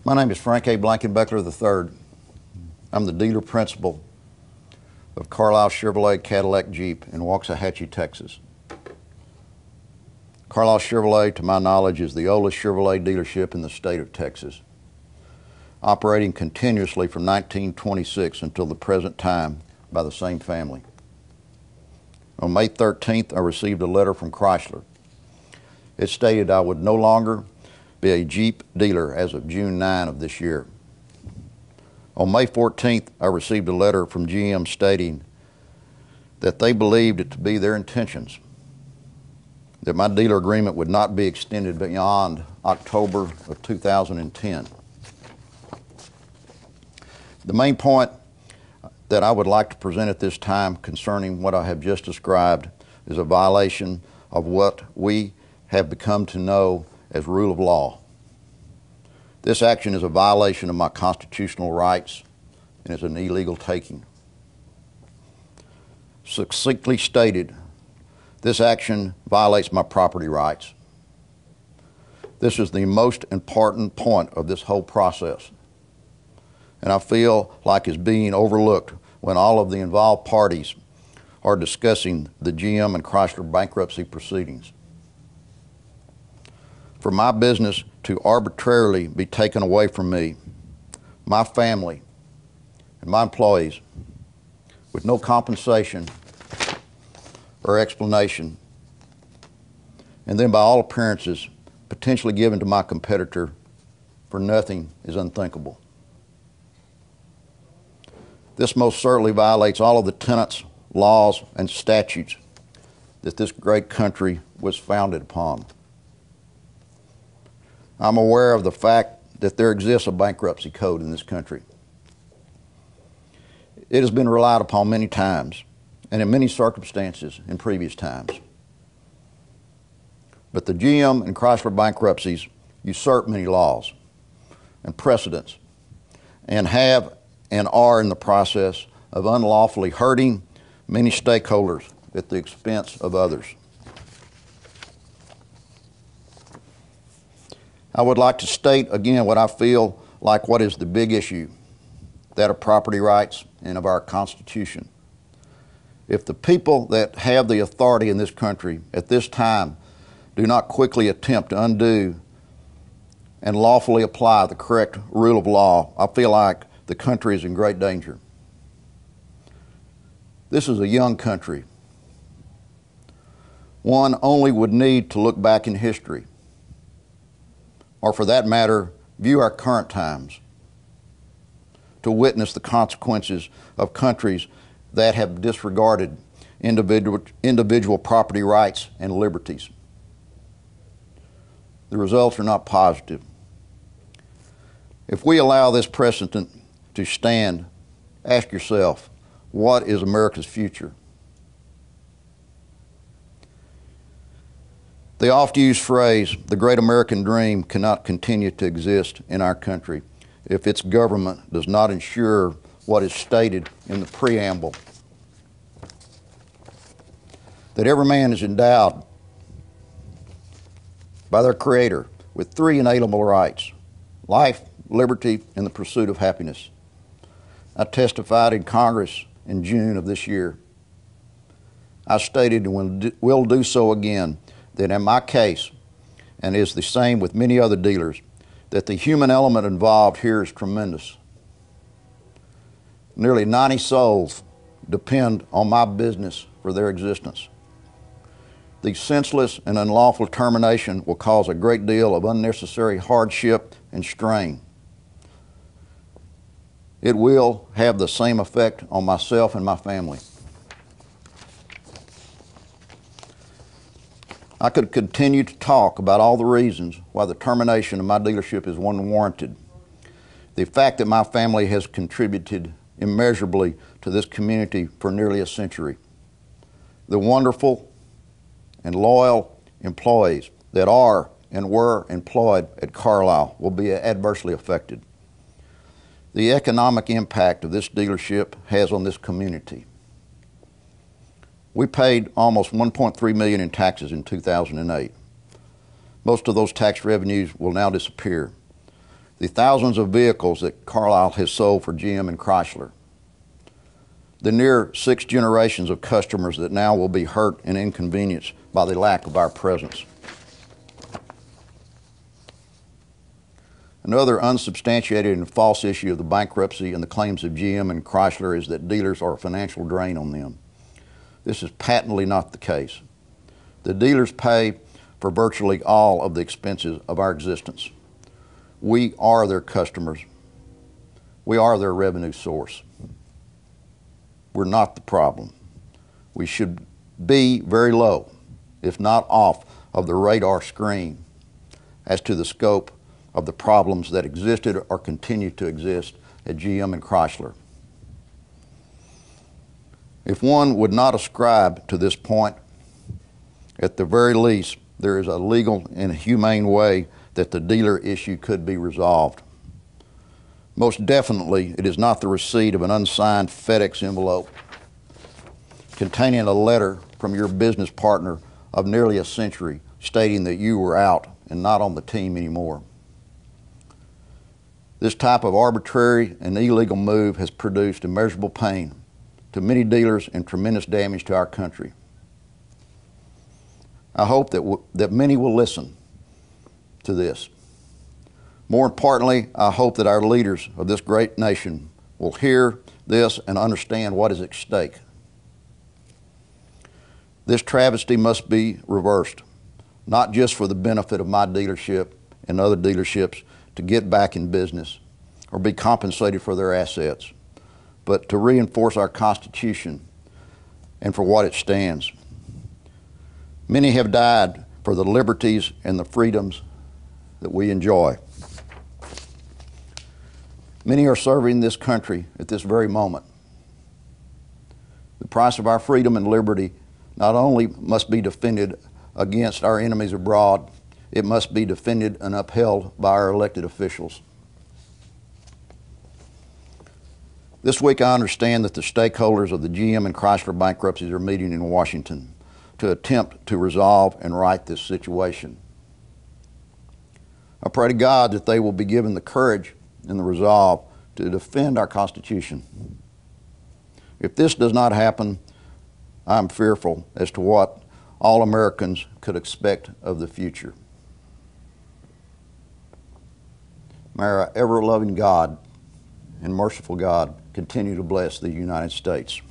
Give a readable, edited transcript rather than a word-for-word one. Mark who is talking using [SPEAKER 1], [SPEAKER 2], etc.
[SPEAKER 1] My name is Frank A. Blankenbeckler III. I'm the dealer principal of Carlisle Chevrolet Cadillac Jeep in Waxahachie, Texas. Carlisle Chevrolet, to my knowledge, is the oldest Chevrolet dealership in the state of Texas, operating continuously from 1926 until the present time by the same family. On May 13th, I received a letter from Chrysler. It stated I would no longer be a Jeep dealer as of June 9 of this year. On May 14th, I received a letter from GM stating that they believed it to be their intentions that my dealer agreement would not be extended beyond October of 2010. The main point that I would like to present at this time concerning what I have just described is a violation of what we have become to know as rule of law. This action is a violation of my constitutional rights and is an illegal taking. Succinctly stated, this action violates my property rights. This is the most important point of this whole process, and I feel like it's being overlooked when all of the involved parties are discussing the GM and Chrysler bankruptcy proceedings. For my business to arbitrarily be taken away from me, my family, and my employees with no compensation or explanation, and then by all appearances potentially given to my competitor for nothing, is unthinkable. This most certainly violates all of the tenets, laws, and statutes that this great country was founded upon. I'm aware of the fact that there exists a bankruptcy code in this country. It has been relied upon many times and in many circumstances in previous times. But the GM and Chrysler bankruptcies usurp many laws and precedents and have and are in the process of unlawfully hurting many stakeholders at the expense of others. I would like to state again what I feel like what is the big issue, that of property rights and of our Constitution. If the people that have the authority in this country at this time do not quickly attempt to undo and lawfully apply the correct rule of law, I feel like the country is in great danger. This is a young country. One only would need to look back in history, or for that matter, view our current times, to witness the consequences of countries that have disregarded individual property rights and liberties. The results are not positive. If we allow this precedent to stand, ask yourself, what is America's future? The oft-used phrase, the great American dream, cannot continue to exist in our country if its government does not ensure what is stated in the preamble, that every man is endowed by their Creator with three inalienable rights: life, liberty, and the pursuit of happiness. I testified in Congress in June of this year. I stated and will do so again that in my case, and is the same with many other dealers, that the human element involved here is tremendous. Nearly 90 souls depend on my business for their existence. The senseless and unlawful termination will cause a great deal of unnecessary hardship and strain. It will have the same effect on myself and my family. I could continue to talk about all the reasons why the termination of my dealership is unwarranted. The fact that my family has contributed immeasurably to this community for nearly a century. The wonderful and loyal employees that are and were employed at Carlisle will be adversely affected. The economic impact of this dealership has on this community. We paid almost $1.3 million in taxes in 2008. Most of those tax revenues will now disappear. the thousands of vehicles that Carlisle has sold for GM and Chrysler, the near 6 generations of customers that now will be hurt and inconvenienced by the lack of our presence. Another unsubstantiated and false issue of the bankruptcy and the claims of GM and Chrysler is that dealers are a financial drain on them. This is patently not the case. The dealers pay for virtually all of the expenses of our existence. We are their customers. We are their revenue source. We're not the problem. We should be very low, if not off of the radar screen, as to the scope of the problems that existed or continue to exist at GM and Chrysler. If one would not ascribe to this point, at the very least, there is a legal and humane way that the dealer issue could be resolved. Most definitely, it is not the receipt of an unsigned FedEx envelope containing a letter from your business partner of nearly a century stating that you were out and not on the team anymore. This type of arbitrary and illegal move has produced immeasurable pain to many dealers and tremendous damage to our country. I hope that many will listen to this. More importantly, I hope that our leaders of this great nation will hear this and understand what is at stake. This travesty must be reversed, not just for the benefit of my dealership and other dealerships to get back in business or be compensated for their assets, but to reinforce our Constitution and for what it stands. Many have died for the liberties and the freedoms that we enjoy. Many are serving this country at this very moment. The price of our freedom and liberty not only must be defended against our enemies abroad, it must be defended and upheld by our elected officials. This week I understand that the stakeholders of the GM and Chrysler bankruptcies are meeting in Washington to attempt to resolve and right this situation. I pray to God that they will be given the courage and the resolve to defend our Constitution. If this does not happen, I'm fearful as to what all Americans could expect of the future. May our ever-loving God and merciful God continue to bless the United States.